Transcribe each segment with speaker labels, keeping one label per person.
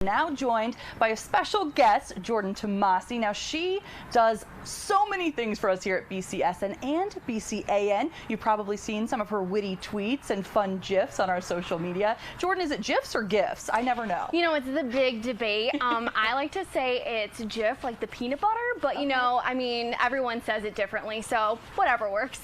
Speaker 1: Now joined by a special guest, Jordan Tomase. Now she does so many things for us here at BCSN and BCAN. You've probably seen some of her witty tweets and fun GIFs on our social media. Jordan, is it GIFs or GIFs? I never know.
Speaker 2: You know, it's the big debate. I like to say it's GIF, like the peanut butter, but you know, I mean, everyone says it differently, so whatever works.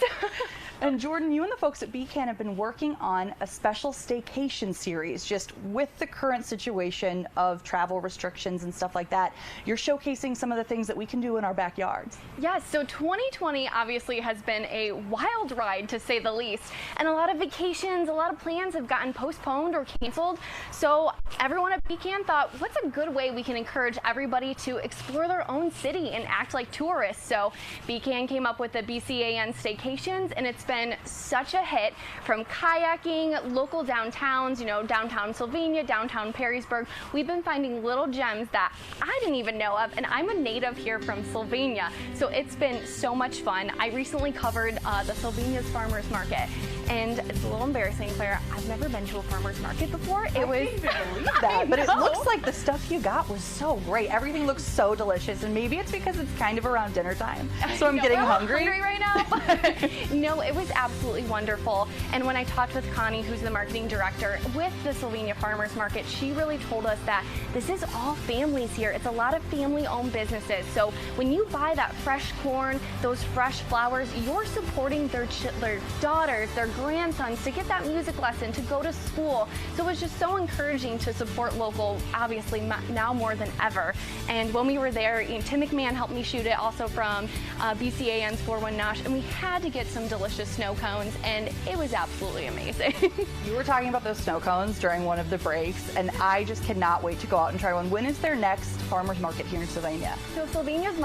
Speaker 1: And Jordan, you and the folks at BCAN have been working on a special staycation series, just with the current situation of travel restrictions and stuff like that. You're showcasing some of the things that we can do in our backyards.
Speaker 2: Yes, so 2020 obviously has been a wild ride, to say the least, and a lot of vacations, a lot of plans have gotten postponed or canceled. So everyone at BCAN thought, what's a good way we can encourage everybody to explore their own city and act like tourists? So BCAN came up with the BCAN Staycations, and it's been such a hit, from kayaking, local downtowns, you know, downtown Sylvania, downtown Perrysburg. We've been finding little gems that I didn't even know of, and I'm a native here from Sylvania, so it's been so much fun. I recently covered the Sylvania's farmers market, and it's a little embarrassing, Claire. I've never been to a farmers market before. It was,
Speaker 1: I can't even believe that, but it looks like the stuff you got was so great. Everything looks so delicious, and maybe it's because it's kind of around dinner time, so I'm getting hungry
Speaker 2: right now. No, it was absolutely wonderful. And when I talked with Connie, who's the marketing director with the Sylvania Farmers Market, she really told us that this is all families here. It's a lot of family-owned businesses. So when you buy that fresh corn, those fresh flowers, you're supporting their daughters, their grandsons to get that music lesson, to go to school. So it's just so encouraging to support local, obviously now more than ever. And when we were there, you know, Tim McMahon helped me shoot it, also from BCAN's 41 Nosh, and we had to get some delicious snow cones, and it was absolutely amazing.
Speaker 1: You were talking about those snow cones during one of the breaks, and I just cannot wait to go out and try one. When is their next farmers market here in Sylvania?
Speaker 2: So Sylvania's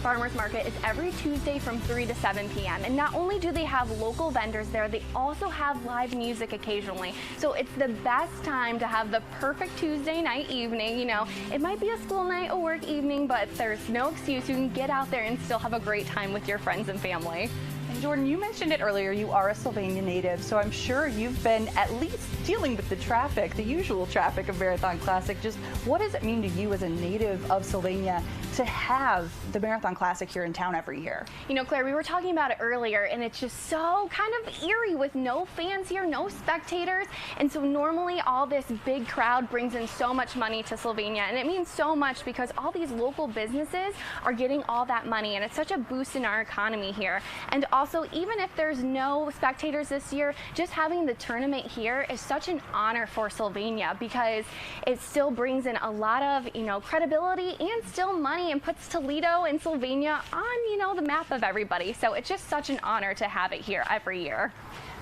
Speaker 2: farmers market is every Tuesday from 3 to 7 p.m. And not only do they have local vendors there, they also have live music occasionally. So it's the best time to have the perfect Tuesday night evening. You know, it might be a school night, a work evening, but there's no excuse. You can get out there and still have a great time with your friends and family.
Speaker 1: And Jordan, you mentioned it earlier, you are a Sylvania native, so I'm sure you've been at least dealing with the traffic, the usual traffic of Marathon Classic. Just what does it mean to you as a native of Sylvania to have the Marathon Classic here in town every year?
Speaker 2: You know, Claire, we were talking about it earlier, and it's just so kind of eerie with no fans here, no spectators. And so normally all this big crowd brings in so much money to Sylvania, and it means so much because all these local businesses are getting all that money, and it's such a boost in our economy here. And also, even if there's no spectators this year, just having the tournament here is such an honor for Sylvania, because it still brings in a lot of, you know, credibility and still money, and puts Toledo and Sylvania on, you know, the map of everybody. So it's just such an honor to have it here every year.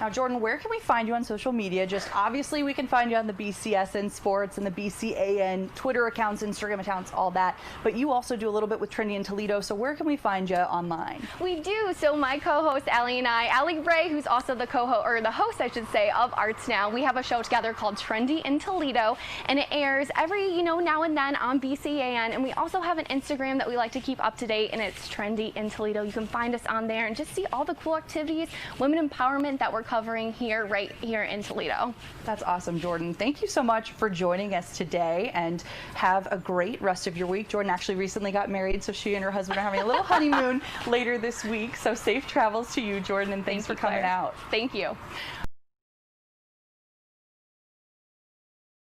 Speaker 1: Now, Jordan, where can we find you on social media? Just obviously we can find you on the BCSN Sports and the BCAN Twitter accounts, Instagram accounts, all that. But you also do a little bit with Trendy in Toledo. So where can we find you online?
Speaker 2: We do. So my co-host Allie and I, Allie Bray, who's also the co-host, or the host, I should say, of Arts Now, we have a show together called Trendy in Toledo, and it airs every, you know, now and then on BCAN. And we also have an Instagram that we like to keep up to date, and it's Trendy in Toledo. You can find us on there and just see all the cool activities, women empowerment that we're covering here, right here in Toledo.
Speaker 1: That's awesome, Jordan. Thank you so much for joining us today, and have a great rest of your week. Jordan actually recently got married, so she and her husband are having a little honeymoon later this week. So safe travels to you, Jordan, and thanks for coming out.
Speaker 2: Thank you.